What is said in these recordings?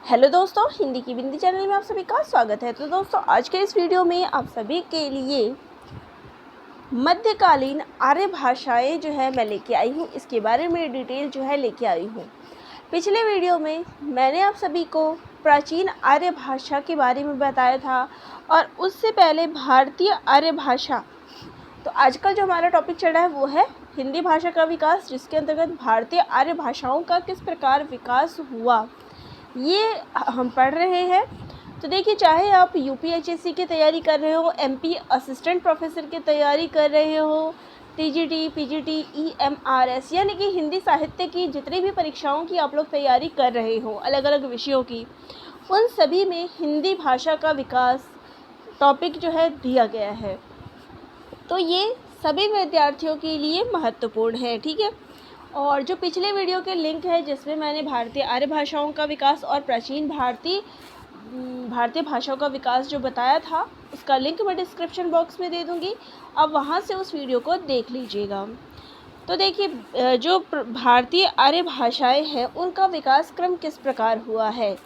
Hello दोस्तों, हिंदी की बिंदी channel में आप सभी का स्वागत है। तो दोस्तों, आज के इस वीडियो में आप सभी के लिए मध्यकालीन आर्य भाषाएं जो है मैं लेके आई हूँ, इसके बारे में डिटेल जो है लेके आई हूँ। पिछले वीडियो में मैंने आप सभी को प्राचीन आर्य भाषा के बारे में बताया था और उससे पहले भारतीय आर्य भाषा। तो आज का जो हमारा टॉपिक चल रहा है वो है हिंदी भाषा का विकास, जिसके अंतर्गत भारतीय आर्य भाषाओं का किस प्रकार विकास हुआ, ये हम पढ़ रहे हैं। तो देखिए, चाहे आप यूपीएचएससी की तैयारी कर रहे हो, एमपी असिस्टेंट प्रोफेसर की तैयारी कर रहे हो, टीजीटी, पीजीटी, ईएमआरएस यानी कि हिंदी साहित्य की जितनी भी परीक्षाओं की आप लोग तैयारी कर रहे हो अलग अलग विषयों की, उन सभी में हिंदी भाषा का विकास टॉपिक जो है दिया गया है। तो ये सभी विद्यार्थियों के लिए महत्वपूर्ण है, ठीक है। और जो पिछले वीडियो के लिंक है जिसमें मैंने भारतीय आर्य भाषाओं का विकास और प्राचीन भारतीय भाषाओं का विकास जो बताया था, उसका लिंक मैं डिस्क्रिप्शन बॉक्स में दे दूंगी, आप वहां से उस वीडियो को देख लीजिएगा। तो देखिए, जो भारतीय आर्य भाषाएं हैं उनका विकास क्रम किस प्रकार हुआ है।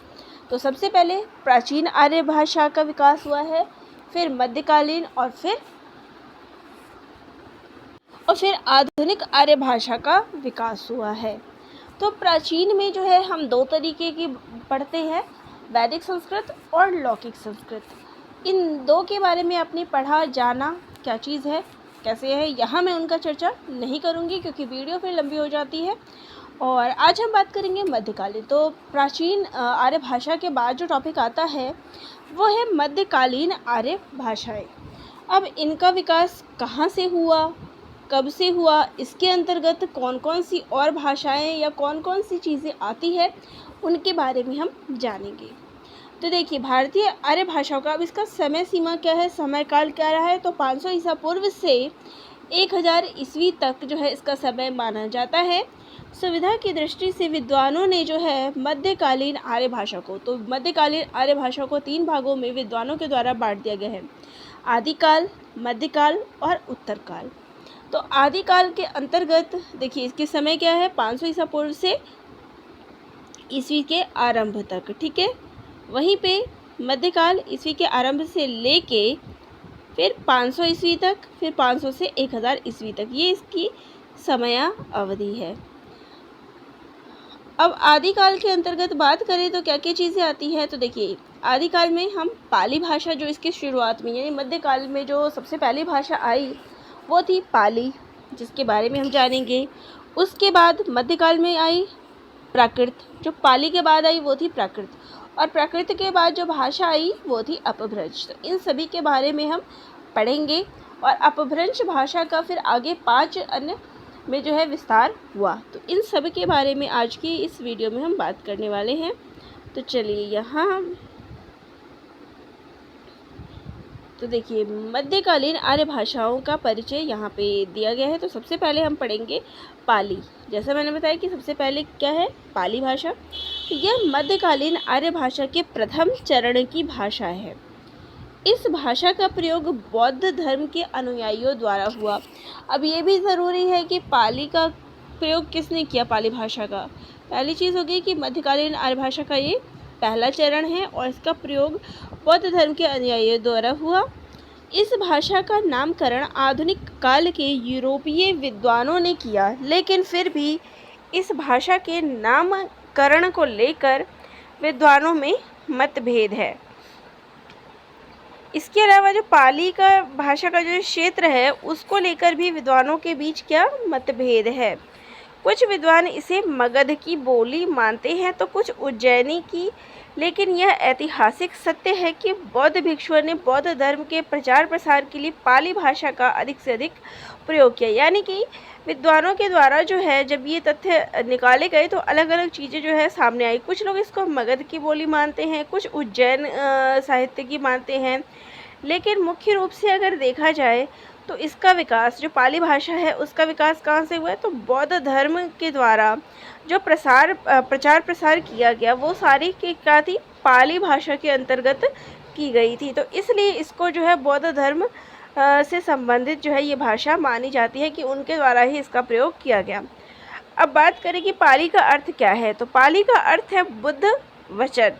तो सबसे पहले प्राचीन आर्य भाषा का विकास हुआ है, फिर मध्यकालीन और फिर आधुनिक आर्य भाषा का विकास हुआ है। तो प्राचीन में जो है हम दो तरीके की पढ़ते हैं, वैदिक संस्कृत और लौकिक संस्कृत। इन दो के बारे में आपने पढ़ा, जाना क्या चीज़ है, कैसे है, यहाँ मैं उनका चर्चा नहीं करूँगी क्योंकि वीडियो फिर लंबी हो जाती है। और आज हम बात करेंगे मध्यकालीन। तो प्राचीन आर्य भाषा के बाद जो टॉपिक आता है वो है मध्यकालीन आर्य भाषाएँ। अब इनका विकास कहाँ से हुआ, कब से हुआ, इसके अंतर्गत कौन कौन सी और भाषाएं या कौन कौन सी चीज़ें आती है, उनके बारे में हम जानेंगे। तो देखिए, भारतीय आर्य भाषाओं का अब इसका समय सीमा क्या है, समय काल क्या रहा है। तो 500 ईसा पूर्व से 1000 ईस्वी तक जो है इसका समय माना जाता है। सुविधा की दृष्टि से विद्वानों ने जो है मध्यकालीन आर्य भाषा को, तो मध्यकालीन आर्य भाषा को 3 भागों में विद्वानों के द्वारा बांट दिया गया है, आदिकाल, मध्यकाल और उत्तरकाल। तो आदिकाल के अंतर्गत देखिए इसके समय क्या है, 500 ईसा पूर्व से ईस्वी के आरंभ तक, ठीक है। वहीं पे मध्यकाल ईस्वी के आरंभ से लेके फिर 500 ईस्वी तक, फिर 500 से 1000 ईस्वी तक, ये इसकी समय अवधि है। अब आदिकाल के अंतर्गत बात करें तो क्या क्या चीज़ें आती है। तो देखिए, आदिकाल में हम पाली भाषा, जो इसकी शुरुआत में यानी मध्यकाल में जो सबसे पहली भाषा आई वो थी पाली, जिसके बारे में हम जानेंगे। उसके बाद मध्यकाल में आई प्राकृत, जो पाली के बाद आई वो थी प्राकृत, और प्राकृत के बाद जो भाषा आई वो थी अपभ्रंश। तो इन सभी के बारे में हम पढ़ेंगे और अपभ्रंश भाषा का फिर आगे 5 अन्य में जो है विस्तार हुआ। तो इन सब के बारे में आज की इस वीडियो में हम बात करने वाले हैं। तो चलिए यहाँ तो देखिए, मध्यकालीन आर्य भाषाओं का परिचय यहाँ पे दिया गया है। तो सबसे पहले हम पढ़ेंगे पाली। जैसा मैंने बताया कि सबसे पहले क्या है, पाली भाषा। तो यह मध्यकालीन आर्य भाषा के प्रथम चरण की भाषा है। इस भाषा का प्रयोग बौद्ध धर्म के अनुयायियों द्वारा हुआ। अब ये भी ज़रूरी है कि पाली का प्रयोग किसने किया, पाली भाषा का। पहली चीज़ हो गई कि मध्यकालीन आर्य भाषा का ये पहला चरण है और इसका प्रयोग बौद्ध धर्म के अनुयायियों द्वारा हुआ। इस भाषा का नामकरण आधुनिक काल के यूरोपीय विद्वानों ने किया, लेकिन फिर भी इस भाषा के नामकरण को लेकर विद्वानों में मतभेद है। इसके अलावा जो पाली का भाषा का जो क्षेत्र है उसको लेकर भी विद्वानों के बीच क्या मतभेद है। कुछ विद्वान इसे मगध की बोली मानते हैं तो कुछ उज्जैनी की, लेकिन यह ऐतिहासिक सत्य है कि बौद्ध भिक्षुओं ने बौद्ध धर्म के प्रचार प्रसार के लिए पाली भाषा का अधिक से अधिक प्रयोग किया। यानी कि विद्वानों के द्वारा जो है जब ये तथ्य निकाले गए तो अलग अलग चीज़ें जो है सामने आई। कुछ लोग इसको मगध की बोली मानते हैं, कुछ उज्जैन साहित्य की मानते हैं, लेकिन मुख्य रूप से अगर देखा जाए तो इसका विकास, जो पाली भाषा है उसका विकास कहाँ से हुआ है, तो बौद्ध धर्म के द्वारा जो प्रचार प्रसार किया गया वो सारी की क्या थी, पाली भाषा के अंतर्गत की गई थी। तो इसलिए इसको जो है बौद्ध धर्म से संबंधित जो है ये भाषा मानी जाती है कि उनके द्वारा ही इसका प्रयोग किया गया। अब बात करें कि पाली का अर्थ क्या है। तो पाली का अर्थ है बुद्ध वचन।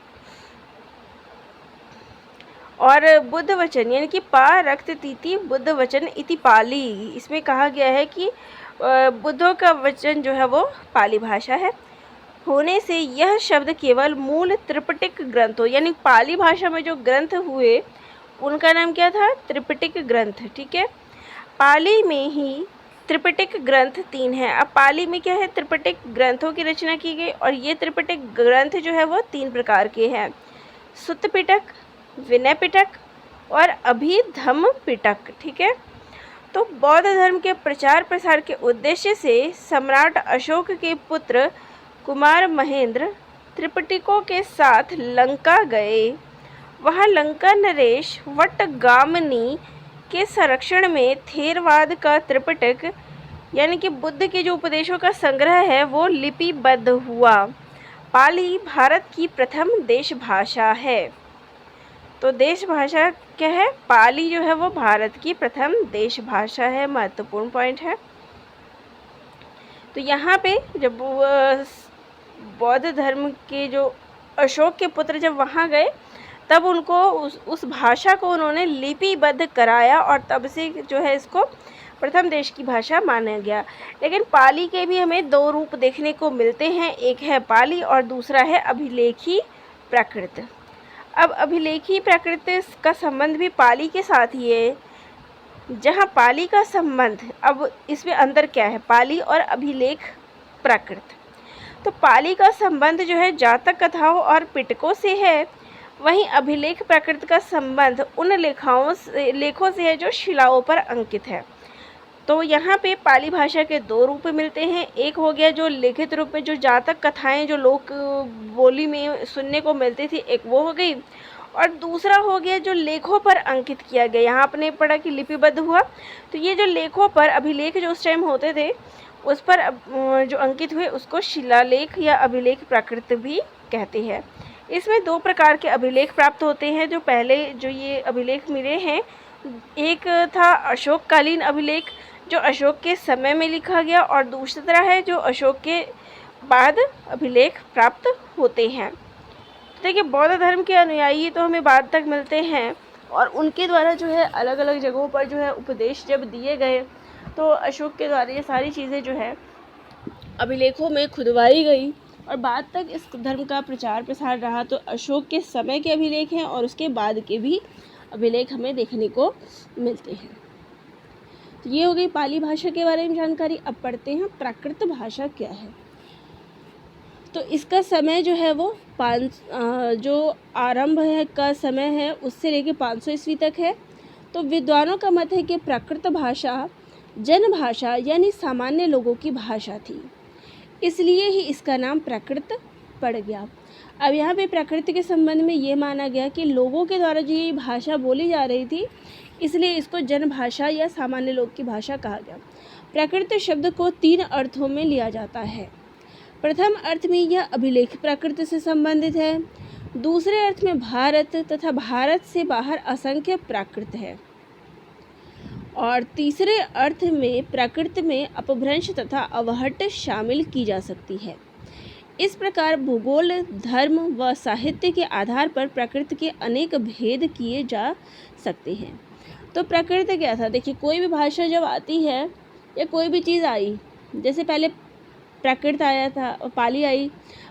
और बुद्ध वचन यानी कि पा रक्त तीति बुद्ध वचन इति पाली, इसमें कहा गया है कि बुद्धों का वचन जो है वो पाली भाषा है होने से यह शब्द केवल मूल त्रिपिटक ग्रंथों यानी पाली भाषा में जो ग्रंथ हुए उनका नाम क्या था, त्रिपिटक ग्रंथ। ठीक है, पाली में ही त्रिपिटक ग्रंथ 3 हैं। अब पाली में क्या है, त्रिपिटक ग्रंथों की रचना की गई और ये त्रिपिटक ग्रंथ जो है वो 3 प्रकार के हैं, सुत्त पिटक, विनय पिटक और अभिधम्म पिटक। ठीक है, तो बौद्ध धर्म के प्रचार प्रसार के उद्देश्य से सम्राट अशोक के पुत्र कुमार महेंद्र त्रिपिटकों के साथ लंका गए। वहाँ लंका नरेश वटगामनी के संरक्षण में थेरवाद का त्रिपिटक यानी कि बुद्ध के जो उपदेशों का संग्रह है वो लिपिबद्ध हुआ। पाली भारत की प्रथम देश भाषा है। तो देश भाषा क्या है, पाली जो है वो भारत की प्रथम देश भाषा है, महत्वपूर्ण पॉइंट है। तो यहाँ पे जब बौद्ध धर्म के जो अशोक के पुत्र जब वहाँ गए तब उनको उस भाषा को उन्होंने लिपिबद्ध कराया और तब से जो है इसको प्रथम देश की भाषा माना गया। लेकिन पाली के भी हमें 2 रूप देखने को मिलते हैं, एक है पाली और दूसरा है अभिलेखी प्राकृत। अब अभिलेखी प्राकृत का संबंध भी पाली के साथ ही है, जहाँ पाली का संबंध, अब इसमें अंतर क्या है पाली और अभिलेख प्राकृत। तो पाली का संबंध जो है जातक कथाओं और पिटकों से है, वहीं अभिलेख प्राकृत का संबंध उन लेखों से है जो शिलाओं पर अंकित है। तो यहाँ पे पाली भाषा के 2 रूप मिलते हैं, एक हो गया जो लिखित रूप में जो जातक कथाएं जो लोक बोली में सुनने को मिलती थी, एक वो हो गई, और दूसरा हो गया जो लेखों पर अंकित किया गया। यहाँ आपने पढ़ा कि लिपिबद्ध हुआ, तो ये जो लेखों पर अभिलेख जो उस टाइम होते थे उस पर जो अंकित हुए उसको शिलालेख या अभिलेख प्राकृत भी कहते हैं। इसमें 2 प्रकार के अभिलेख प्राप्त होते हैं। जो पहले जो ये अभिलेख मिले हैं, एक था अशोककालीन अभिलेख जो अशोक के समय में लिखा गया, और दूसरा है जो अशोक के बाद अभिलेख प्राप्त होते हैं। देखिए, बौद्ध धर्म के अनुयायी तो हमें बाद तक मिलते हैं और उनके द्वारा जो है अलग अलग जगहों पर जो है उपदेश जब दिए गए तो अशोक के द्वारा ये सारी चीज़ें जो है अभिलेखों में खुदवाई गई और बाद तक इस धर्म का प्रचार प्रसार रहा। तो अशोक के समय के अभिलेख हैं और उसके बाद के भी अभिलेख हमें देखने को मिलते हैं। तो ये हो गई पाली भाषा के बारे में जानकारी। अब पढ़ते हैं प्राकृत भाषा क्या है। तो इसका समय जो है वो जो आरंभ है का समय है उससे लेके 500 ईस्वी तक है। तो विद्वानों का मत है कि प्राकृत भाषा जन भाषा यानी सामान्य लोगों की भाषा थी, इसलिए ही इसका नाम प्राकृत पड़ गया। अब यहाँ पे प्राकृत के संबंध में ये माना गया कि लोगों के द्वारा जो ये भाषा बोली जा रही थी, इसलिए इसको जन भाषा या सामान्य लोग की भाषा कहा गया। प्राकृत शब्द को 3 अर्थों में लिया जाता है। प्रथम अर्थ में यह अभिलेख प्राकृत से संबंधित है। दूसरे अर्थ में भारत तथा भारत से बाहर असंख्य प्राकृत है। और तीसरे अर्थ में प्राकृत में अपभ्रंश तथा अवहट शामिल की जा सकती है। इस प्रकार भूगोल, धर्म व साहित्य के आधार पर प्राकृत के अनेक भेद किए जा सकते हैं। तो प्राकृत क्या था? देखिए, कोई भी भाषा जब आती है या कोई भी चीज़ आई, जैसे पहले प्राकृत आया था, पाली आई,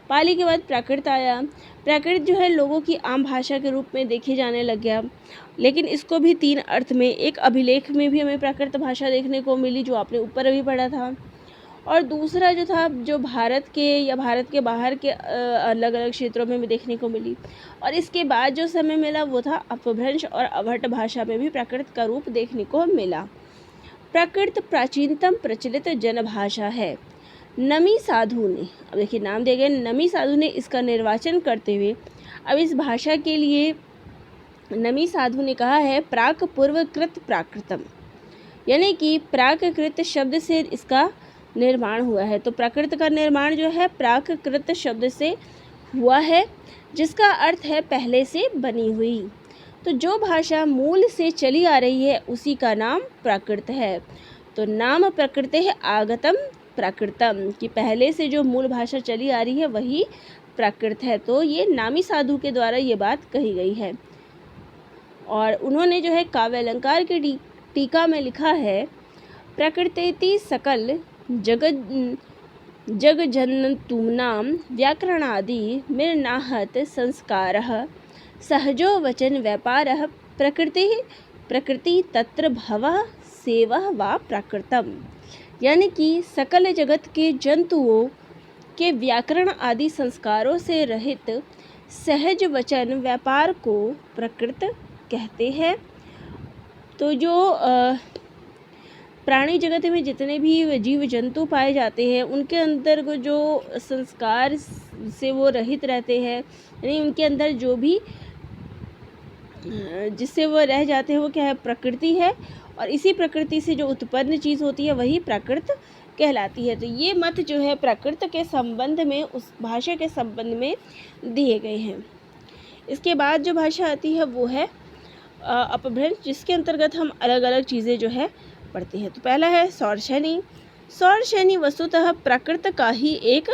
पाली के बाद प्राकृत आया। प्राकृत जो है लोगों की आम भाषा के रूप में देखे जाने लग गया, लेकिन इसको भी 3 अर्थ में, एक अभिलेख में भी हमें प्राकृत भाषा देखने को मिली जो आपने ऊपर अभी पढ़ा था, और दूसरा जो था जो भारत के या भारत के बाहर के अलग अलग क्षेत्रों में भी देखने को मिली, और इसके बाद जो समय मिला वो था अपभ्रंश और अवहट भाषा में भी प्राकृत का रूप देखने को मिला। प्राकृत प्राचीनतम प्रचलित जनभाषा है। नमी साधु ने, अब देखिए नाम दिया गया, नमी साधु ने इसका निर्वाचन करते हुए अब इस भाषा के लिए नमी साधु ने कहा है प्राक पूर्वकृत प्राकृतम, यानी कि प्राकृत शब्द से इसका निर्माण हुआ है। तो प्राकृत का निर्माण जो है प्राकृत शब्द से हुआ है, जिसका अर्थ है पहले से बनी हुई। तो जो भाषा मूल से चली आ रही है उसी का नाम प्राकृत है। तो नाम प्रकृति है आगतम प्राकृतम, कि पहले से जो मूल भाषा चली आ रही है वही प्राकृत है। तो ये नामी साधु के द्वारा ये बात कही गई है। और उन्होंने जो है काव्य अलंकार की टीका में लिखा है, प्रकृतेति सकल जगजन्तूनां व्याकरणादि मिर्नाहत संस्कारः सहजो वचन व्यापारः प्रकृति तत्र भवः सेवः वा प्राकृतम्। यानी कि सकल जगत के जंतुओं के व्याकरण आदि संस्कारों से रहित सहज वचन व्यापार को प्रकृत कहते हैं। तो जो प्राणी जगत में जितने भी जीव जंतु पाए जाते हैं उनके अंदर जो संस्कार से वो रहित रहते हैं, यानी उनके अंदर जो भी जिससे वो रह जाते हैं वो क्या है, प्रकृति है। और इसी प्रकृति से जो उत्पन्न चीज़ होती है वही प्राकृत कहलाती है। तो ये मत जो है प्राकृत के संबंध में, उस भाषा के संबंध में दिए गए हैं। इसके बाद जो भाषा आती है वो है अपभ्रंश, जिसके अंतर्गत हम अलग अलग चीज़ें जो है पढ़ते हैं। तो पहला है सौरशैनी। सौरशैनी वस्तुतः प्राकृत का ही एक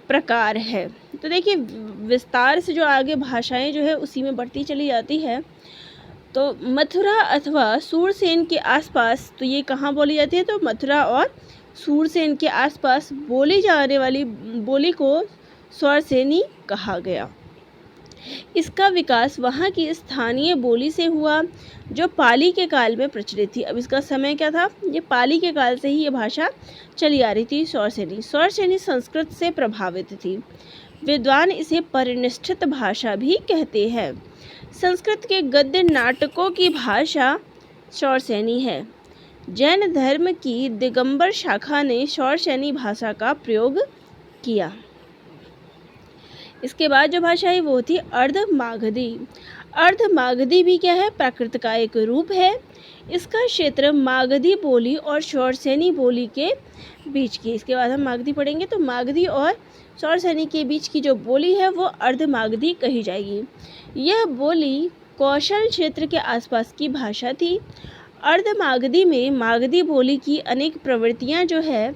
प्रकार है। तो देखिए विस्तार से जो आगे भाषाएं जो है उसी में बढ़ती चली जाती है। तो मथुरा अथवा सूरसेन के आसपास, तो ये कहाँ बोली जाती है, तो मथुरा और सूरसेन के आसपास बोली जाने वाली बोली को सौरसेनी कहा गया। इसका विकास वहाँ की स्थानीय बोली से हुआ जो पाली के काल में प्रचलित थी। अब इसका समय क्या था, ये पाली के काल से ही ये भाषा चली आ रही थी। सौरसेनी संस्कृत से प्रभावित थी। विद्वान इसे परिनिष्ठित भाषा भी कहते हैं। संस्कृत के गद्य नाटकों की भाषा सौरसेनी है। जैन धर्म की दिगंबर शाखा ने सौरसेनी भाषा का प्रयोग किया। इसके बाद जो भाषा है वो थी अर्धमागधी। अर्धमागधी भी क्या है, प्राकृत का एक रूप है। इसका क्षेत्र मागधी बोली और सौरसेनी बोली के बीच की। इसके बाद हम मागधी पढ़ेंगे, तो मागधी और सौरसेनी के बीच की जो बोली है वो अर्धमागधी कही जाएगी। यह बोली कौशल क्षेत्र के आसपास की भाषा थी। अर्धमागधी में मागधी बोली की अनेक प्रवृत्तियां जो है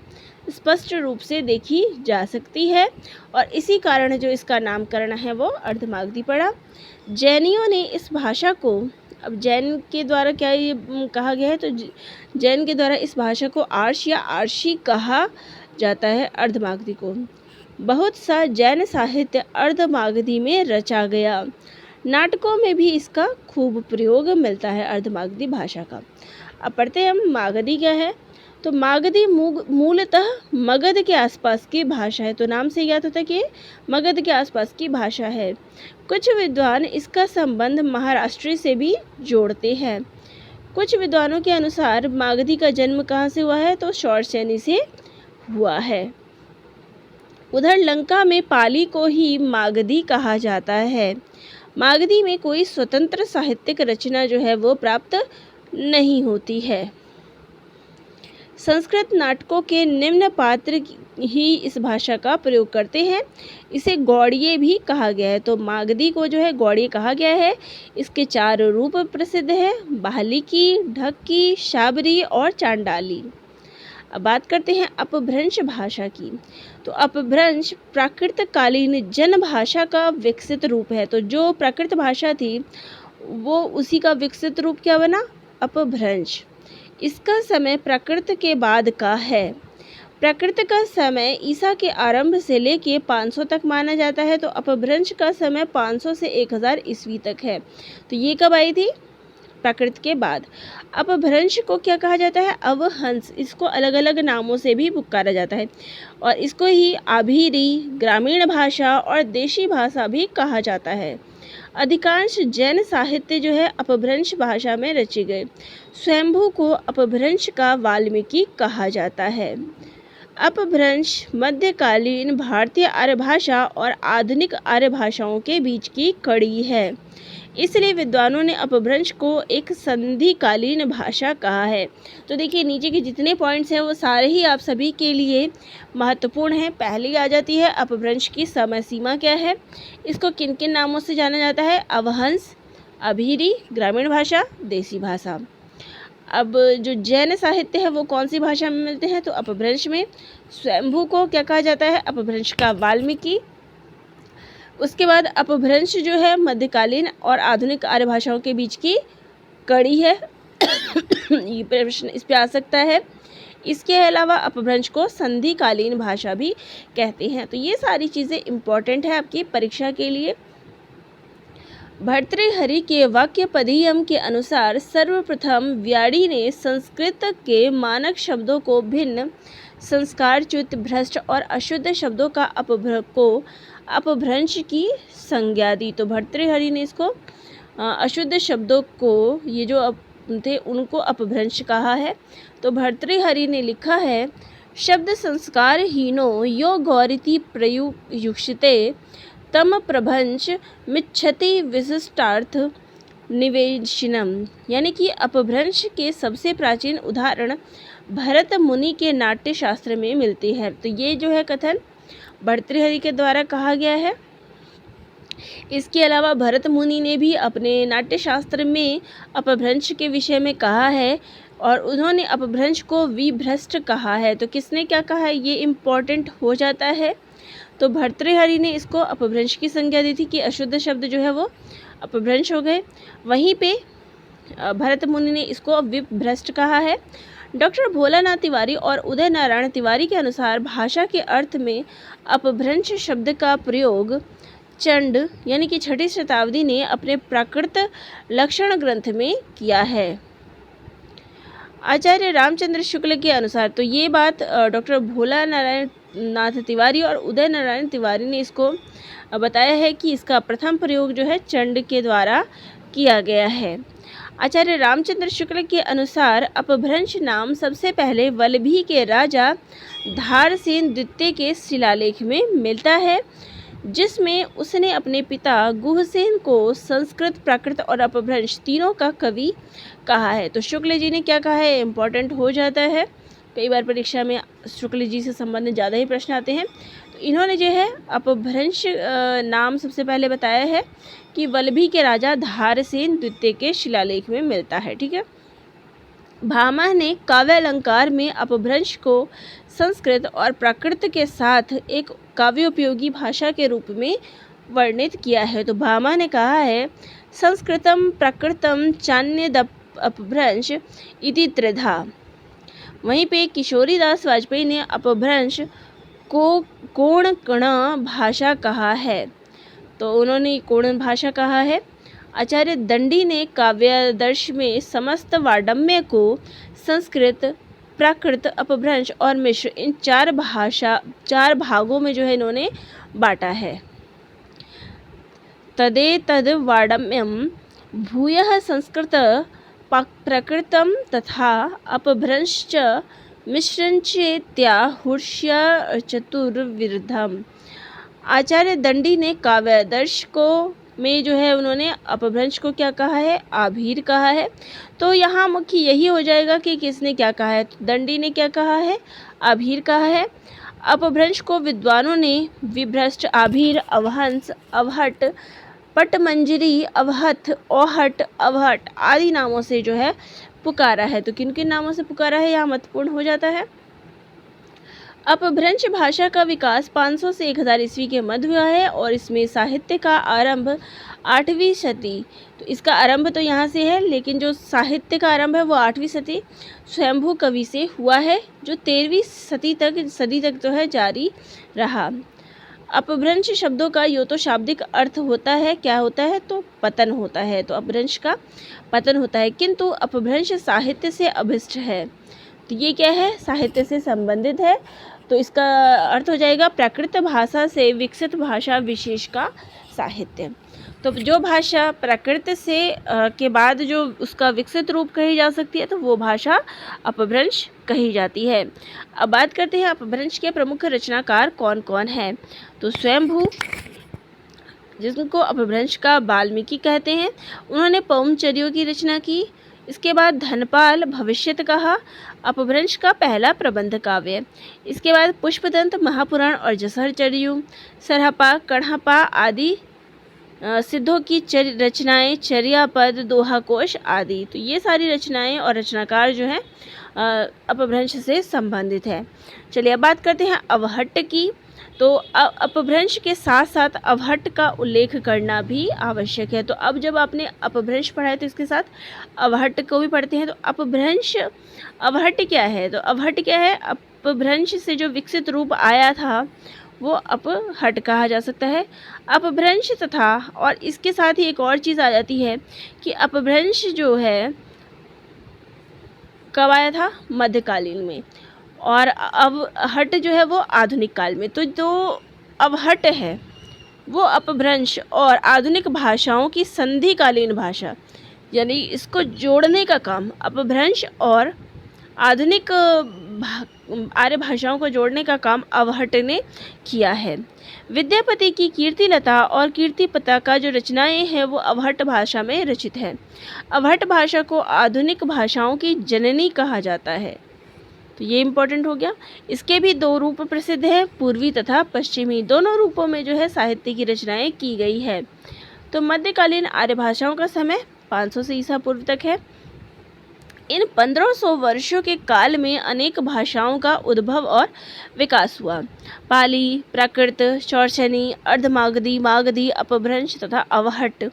स्पष्ट रूप से देखी जा सकती है और इसी कारण जो इसका नामकरण है वो अर्धमागधी पड़ा। जैनियों ने इस भाषा को, अब जैन के द्वारा क्या ये कहा गया है, तो जैन के द्वारा इस भाषा को आर्ष या आर्षी कहा जाता है अर्धमागधी को। बहुत सा जैन साहित्य अर्धमागधी में रचा गया। नाटकों में भी इसका खूब प्रयोग मिलता है अर्धमागधी भाषा का। अब पढ़ते हैं हम मागधी क्या है। तो मागधी मूलतः मगध के आसपास की भाषा है। तो नाम से याद होता है कि मगध के आसपास की भाषा है। कुछ विद्वान इसका संबंध महाराष्ट्र से भी जोड़ते हैं। कुछ विद्वानों के अनुसार मागधी का जन्म कहाँ से हुआ है, तो सौरसेनी से हुआ है। उधर लंका में पाली को ही मागधी कहा जाता है। मागधी में कोई स्वतंत्र साहित्यिक रचना जो है वो प्राप्त नहीं होती है। संस्कृत नाटकों के निम्न पात्र ही इस भाषा का प्रयोग करते हैं। इसे गौड़ीय भी कहा गया है। तो मागधी को जो है गौड़ीय कहा गया है। इसके 4 रूप प्रसिद्ध है, बाहलिकी, ढक्की, शाबरी और चांडाली। अब बात करते हैं अपभ्रंश भाषा की। तो अपभ्रंश प्राकृतकालीन जन भाषा का विकसित रूप है। तो जो प्राकृत भाषा थी वो उसी का विकसित रूप क्या बना, अपभ्रंश। इसका समय प्राकृत के बाद का है। प्राकृत का समय ईसा के आरंभ से लेके 500 तक माना जाता है। तो अपभ्रंश का समय 500 से 1000 ईस्वी तक है। तो ये कब आई थी, प्राकृत के बाद। अपभ्रंश को क्या कहा जाता है, अवहंस। इसको अलग अलग नामों से भी पुकारा जाता है और इसको ही आभीरी, ग्रामीण भाषा और देशी भाषा भी कहा जाता है। अधिकांश जैन साहित्य जो है अपभ्रंश भाषा में रचे गए। स्वयंभू को अपभ्रंश का वाल्मीकि कहा जाता है। अपभ्रंश मध्यकालीन भारतीय आर्य भाषा और आधुनिक आर्य भाषाओं के बीच की कड़ी है। इसलिए विद्वानों ने अपभ्रंश को एक संधिकालीन भाषा कहा है। तो देखिए नीचे के जितने पॉइंट्स हैं वो सारे ही आप सभी के लिए महत्वपूर्ण हैं। पहली आ जाती है अपभ्रंश की समय सीमा क्या है, इसको किन किन नामों से जाना जाता है, अवहंस, अभीरी, ग्रामीण भाषा, देसी भाषा। अब जो जैन साहित्य है वो कौन सी भाषा में मिलते हैं, तो अपभ्रंश में। स्वयंभू को क्या कहा जाता है, अपभ्रंश का वाल्मीकि। उसके बाद अपभ्रंश जो है मध्यकालीन और आधुनिक आर्य भाषाओं के बीच की कड़ी है ये प्रश्न इस पे आ सकता है। इसके अलावा अपभ्रंश को संधिकालीन भाषा भी कहते हैं। तो ये सारी चीज़ें इम्पॉर्टेंट है आपकी परीक्षा के लिए। भर्तृहरि के वाक्य पदीयम के अनुसार सर्वप्रथम व्याड़ी ने संस्कृत के मानक शब्दों को भिन्न संस्कारच्युत, भ्रष्ट और अशुद्ध शब्दों का अपभ्रंश की संज्ञा दी। तो भर्तृहरि ने इसको अशुद्ध शब्दों को, ये जो थे, उनको अपभ्रंश कहा है। तो भर्तृहरि ने लिखा है, शब्द संस्कार हीनो यो गौरिति प्रयुक्षते तम प्रभंश मिच्छति विशिष्टार्थ निवेशनम। यानी कि अपभ्रंश के सबसे प्राचीन उदाहरण भरत मुनि के नाट्य शास्त्र में मिलती है। तो ये जो है कथन भर्तृहरि के द्वारा कहा गया है। इसके अलावा भरत मुनि ने भी अपने नाट्य शास्त्र में अपभ्रंश के विषय में कहा है और उन्होंने अपभ्रंश को विभ्रष्ट कहा है। तो किसने क्या कहा है ये इम्पॉर्टेंट हो जाता है। तो भर्तृहरि ने इसको अपभ्रंश की संज्ञा दी थी कि अशुद्ध शब्द जो है वो अपभ्रंश हो गए। वहीं पे भरत मुनि ने इसको विभ्रष्ट कहा है। डॉक्टर भोलानाथ तिवारी और उदय नारायण तिवारी के अनुसार भाषा के अर्थ में अपभ्रंश शब्द का प्रयोग चंड यानी कि 6ठी शताब्दी ने अपने प्राकृत लक्षण ग्रंथ में किया है। आचार्य रामचंद्र शुक्ल के अनुसार, तो ये बात डॉक्टर भोला नारायण नाथ तिवारी और उदय नारायण तिवारी ने इसको बताया है कि इसका प्रथम प्रयोग जो है चंड के द्वारा किया गया है। आचार्य रामचंद्र शुक्ल के अनुसार अपभ्रंश नाम सबसे पहले वल्लभी के राजा धारसेन द्वितीय के शिलालेख में मिलता है, जिसमें उसने अपने पिता गुहसेन को संस्कृत, प्राकृत और अपभ्रंश तीनों का कवि कहा है। तो शुक्ल जी ने क्या कहा है इम्पोर्टेंट हो जाता है। कई बार परीक्षा में शुक्ल जी से संबंधित ज़्यादा ही प्रश्न आते हैं। तो इन्होंने जो है अपभ्रंश नाम सबसे पहले बताया है कि वल्लभी के राजा धारसेन द्वितीय के शिलालेख में मिलता है। ठीक है। भामह ने काव्यालंकार में अपभ्रंश को संस्कृत और प्राकृत के साथ एक काव्योपयोगी भाषा के रूप में वर्णित किया है। तो भामह ने कहा है, संस्कृतम प्राकृतम चान्यद अपभ्रंश इति त्रिधा। वहीं पे किशोरीदास वाजपेयी ने अपभ्रंश को कोणकण भाषा कहा है। तो उन्होंने कोण भाषा कहा है। आचार्य दंडी ने काव्यादर्श में समस्त वाडम्य को संस्कृत, प्राकृत, अपभ्रंश और मिश्र इन चार भागों में जो है इन्होंने बांटा है। तदेतद वाडम्यम भूयः संस्कृत प्राकृतम तथा अपभ्रंश्च मिश्रञ्चेत्याहुष्य चतुर्विधम्। आचार्य दंडी ने काव्यादर्श को में जो है उन्होंने अपभ्रंश को क्या कहा है, आभीर कहा है। तो यहाँ मुख्य यही हो जाएगा कि किसने क्या कहा है। तो दंडी ने क्या कहा है, आभीर कहा है। अपभ्रंश को विद्वानों ने विभ्रष्ट, आभीर, अवहंस, अवहट, पटमंजरी, अवहत, औहट, अवहट आदि नामों से जो है पुकारा है। तो किन किन नामों से पुकारा है यहाँ महत्वपूर्ण हो जाता है। अपभ्रंश भाषा का विकास 500 से 1000 ईस्वी के मध्य हुआ है और इसमें साहित्य का आरंभ 8वीं सदी। तो इसका आरंभ तो यहाँ से है, लेकिन जो साहित्य का आरंभ है वो 8वीं सदी स्वयंभू कवि से हुआ है, जो 13वीं सदी तक जो है जारी रहा। अपभ्रंश शब्दों का यो तो शाब्दिक अर्थ होता है, क्या होता है, तो पतन होता है। तो अपभ्रंश का पतन होता है, किंतु अपभ्रंश साहित्य से अभिष्ट है। तो ये क्या है, साहित्य से संबंधित है। तो इसका अर्थ हो जाएगा प्राकृत भाषा से विकसित भाषा विशेष का साहित्य। तो जो भाषा प्राकृत से के बाद जो उसका विकसित रूप कही जा सकती है, तो वो भाषा अपभ्रंश कही जाती है। अब बात करते हैं अपभ्रंश के प्रमुख रचनाकार कौन कौन हैं। तो स्वयंभू, जिनको अपभ्रंश का वाल्मीकि कहते हैं, उन्होंने पौमचर्यों की रचना की। इसके बाद धनपाल भविष्यत कहा, अपभ्रंश का पहला प्रबंध काव्य। इसके बाद पुष्पदंत, महापुराण और जसहरचर्यु, सरहपा, कण्हपा आदि सिद्धों की रचनाएं, चर्यापद, दोहाकोश आदि। तो ये सारी रचनाएं और रचनाकार जो हैं अपभ्रंश से संबंधित है। चलिए अब बात करते हैं अवहट्ट की। तो अपभ्रंश के साथ साथ अवहट्ट का उल्लेख करना भी आवश्यक है। तो अब जब आपने अपभ्रंश पढ़ा है तो इसके साथ अवहट्ट को भी पढ़ते हैं। तो अपभ्रंश अवहट्ट क्या है? तो अवहट्ट क्या है? अपभ्रंश से जो विकसित रूप आया था वो अपहट्ट कहा जा सकता है। अपभ्रंश तथा और इसके साथ ही एक और चीज़ आ जाती है कि अपभ्रंश जो है कब आया था? मध्यकालीन में, और अवहट्ट जो है वो आधुनिक काल में। तो जो अवहट्ट है वो अपभ्रंश और आधुनिक भाषाओं की संधिकालीन भाषा, यानी इसको जोड़ने का काम अपभ्रंश और आधुनिक आर्य भाषाओं को जोड़ने का काम अवहट्ट ने किया है। विद्यापति की कीर्तिलता और कीर्तिपता का जो रचनाएं हैं वो अवहट्ट भाषा में रचित है। अवहट्ट भाषा को आधुनिक भाषाओं की जननी कहा जाता है। तो ये इम्पोर्टेंट हो गया। इसके भी दो रूप प्रसिद्ध हैं, पूर्वी तथा पश्चिमी। दोनों रूपों में जो है साहित्य की रचनाएं की गई है। तो मध्यकालीन आर्य भाषाओं का समय 500 से ईसा पूर्व तक है। इन 1500 वर्षों के काल में अनेक भाषाओं का उद्भव और विकास हुआ। पाली, प्राकृत, शौर्षणी, अर्धमागधी, मागधी, अपभ्रंश तथा अवहट्ट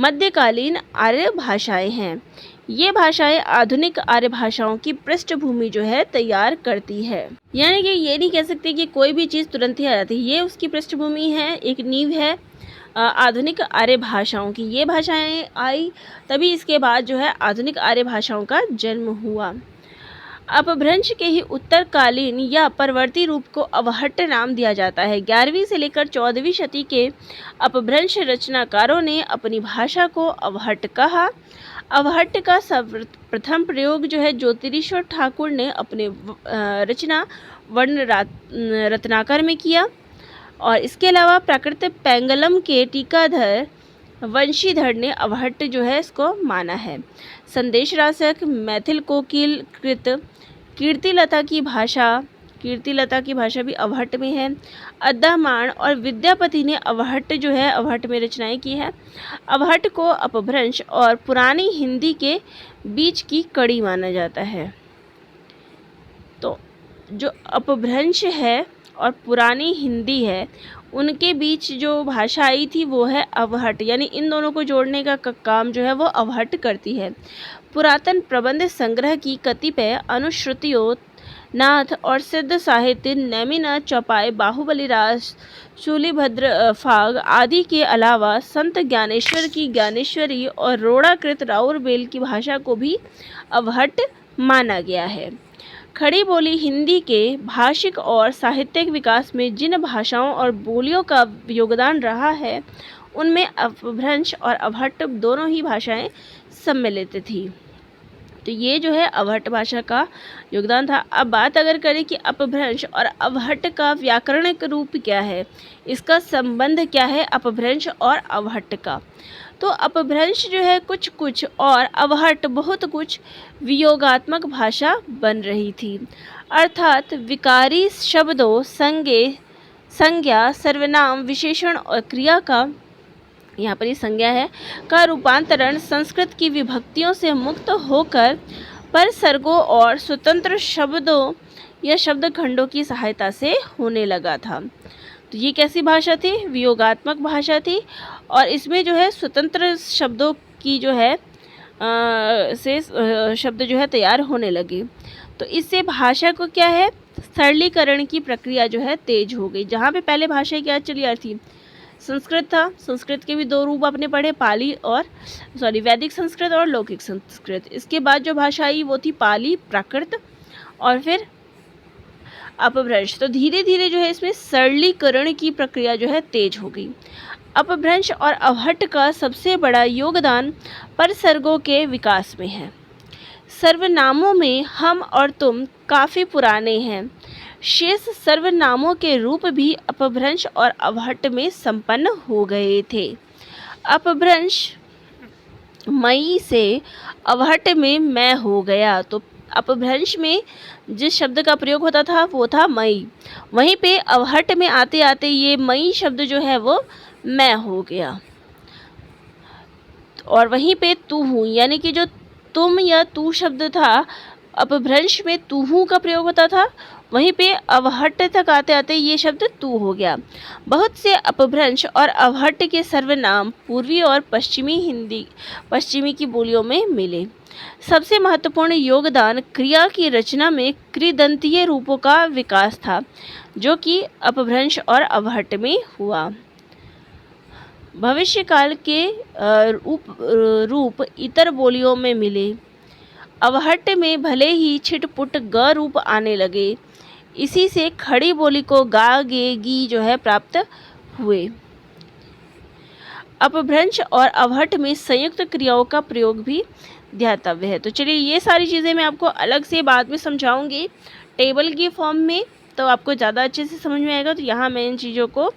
मध्यकालीन आर्य भाषाएं हैं। ये भाषाएं आधुनिक आर्य भाषाओं की पृष्ठभूमि जो है तैयार करती है। यानी कि ये नहीं कह सकते कि कोई भी चीज़ तुरंत ही आ जाती है, ये उसकी पृष्ठभूमि है, एक नींव है आधुनिक आर्य भाषाओं की। ये भाषाएं आई तभी इसके बाद जो है आधुनिक आर्य भाषाओं का जन्म हुआ। अपभ्रंश के ही उत्तरकालीन या परवर्ती रूप को अवहट्ट नाम दिया जाता है। 11वीं से लेकर 14वीं शती के अपभ्रंश रचनाकारों ने अपनी भाषा को अवहट्ट कहा। अवहट्ट का सर्वप्रथम प्रयोग जो है ज्योतिरीश्वर ठाकुर ने अपने रचना वर्ण रत्नाकर में किया, और इसके अलावा प्राकृत पैंगलम के टीकाधर वंशीधर ने अवहट्ट जो है इसको माना है। संदेश रासक, मैथिल कोकिल कृत, कीर्तिलता की भाषा भी अवहट्ट में है। अद्दामाण और विद्यापति ने अवहट्ट जो है अवहट्ट में रचनाएं की है। अवहट्ट को अपभ्रंश और पुरानी हिंदी के बीच की कड़ी माना जाता है। तो जो अपभ्रंश है और पुरानी हिंदी है उनके बीच जो भाषा आई थी वो है अवहट्ट, यानी इन दोनों को जोड़ने का काम जो है वो अवहट्ट करती है। पुरातन प्रबंध संग्रह की कतिपय अनुश्रुतियों, नाथ और सिद्ध साहित्य, नेमिनाथ चौपाई, बाहुबली रास, शूलिभद्र फाग आदि के अलावा संत ज्ञानेश्वर की ज्ञानेश्वरी और रोड़ाकृत राउरबेल की भाषा को भी अवहट्ट माना गया है। खड़ी बोली हिंदी के भाषिक और साहित्यिक विकास में जिन भाषाओं और बोलियों का योगदान रहा है उनमें अपभ्रंश और अवहट्ट दोनों ही भाषाएं सम्मिलित थी। तो ये जो है अवहट्ट भाषा का योगदान था। अब बात अगर करें कि अपभ्रंश और अवहट्ट का व्याकरणिक रूप क्या है, इसका संबंध क्या है अपभ्रंश और अवहट्ट का, तो अपभ्रंश जो है कुछ कुछ और अवहट्ट बहुत कुछ वियोगात्मक भाषा बन रही थी। अर्थात विकारी शब्दों, संज्ञा, सर्वनाम, विशेषण और क्रिया का, यहाँ पर ये संज्ञा है, का रूपांतरण संस्कृत की विभक्तियों से मुक्त होकर परसर्गों और स्वतंत्र शब्दों या शब्द खंडों की सहायता से होने लगा था। तो ये कैसी भाषा थी? वियोगात्मक भाषा थी, और इसमें जो है स्वतंत्र शब्दों की जो है शब्द जो है तैयार होने लगे। तो इससे भाषा को क्या है, सरलीकरण की प्रक्रिया जो है तेज हो गई। जहाँ पे पहले भाषा क्या चली आ रही थी, संस्कृत था, संस्कृत के भी दो रूप आपने पढ़े, पाली और वैदिक संस्कृत और लौकिक संस्कृत। इसके बाद जो भाषा आई वो थी पाली, प्राकृत और फिर अपभ्रंश। तो धीरे धीरे जो है इसमें सरलीकरण की प्रक्रिया जो है तेज हो गई। अपभ्रंश और अवहट्ट का सबसे बड़ा योगदान परसर्गों के विकास में है। सर्वनामों में हम और तुम काफ़ी पुराने हैं। शेष सर्वनामों के रूप भी अपभ्रंश और अवहट्ट में संपन्न हो गए थे। अपभ्रंश मई से अवहट्ट में मैं हो गया। तो अपभ्रंश में जिस शब्द का प्रयोग होता था वो था मई, वहीं पे अवहट्ट में आते आते ये मई शब्द जो है वो मैं हो गया, और वहीं पे तू हूँ, यानी कि जो तुम या तू शब्द था अपभ्रंश में तू हूँ का प्रयोग होता था, वहीं पे अवहट्ट तक आते आते ये शब्द तू हो गया। बहुत से अपभ्रंश और अवहट्ट के सर्वनाम पूर्वी और पश्चिमी की बोलियों में मिले। सबसे महत्वपूर्ण योगदान क्रिया की रचना में कृदंतीय रूपों का विकास था, जो कि अपभ्रंश और अवहट्ट में हुआ। भविष्यकाल के रूप इतर बोलियों में मिले। अवहट्ट में भले ही छिटपुट ग रूप आने लगे, इसी से खड़ी बोली को गा गे गी जो है प्राप्त हुए। अपभ्रंश और अवहट्ट में संयुक्त क्रियाओं का प्रयोग भी ध्यातव्य है। तो चलिए ये सारी चीज़ें मैं आपको अलग से बाद में समझाऊंगी टेबल की फॉर्म में, तो आपको ज़्यादा अच्छे से समझ में आएगा। तो यहाँ मैं इन चीज़ों को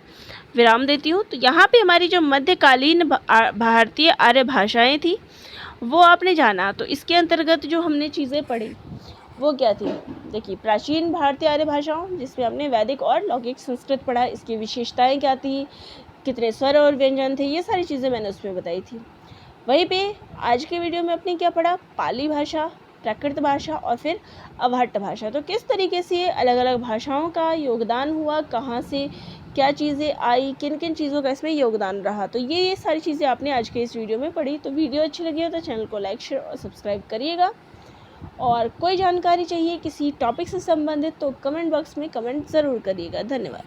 विराम देती हूँ। तो यहाँ पे हमारी जो मध्यकालीन भारतीय आर्य भाषाएं थी वो आपने जाना। तो इसके अंतर्गत जो हमने चीज़ें पढ़ी वो क्या थी, देखिए प्राचीन भारतीय आर्य भाषाओं, जिसमें हमने वैदिक और लौकिक संस्कृत पढ़ा, इसकी विशेषताएं क्या थी, कितने स्वर और व्यंजन थे, ये सारी चीज़ें मैंने उसमें बताई थी। वहीं पे आज के वीडियो में अपने क्या पढ़ा, पाली भाषा, प्राकृत भाषा और फिर अवहट्ट भाषा। तो किस तरीके से अलग अलग भाषाओं का योगदान हुआ, कहाँ से क्या चीज़ें आई, किन किन चीज़ों का इसमें योगदान रहा। तो ये सारी चीज़ें आपने आज के इस वीडियो में पढ़ी। तो वीडियो अच्छी लगी हो तो चैनल को लाइक, शेयर और सब्सक्राइब करिएगा। और कोई जानकारी चाहिए किसी टॉपिक से संबंधित तो कमेंट बॉक्स में कमेंट ज़रूर करिएगा। धन्यवाद।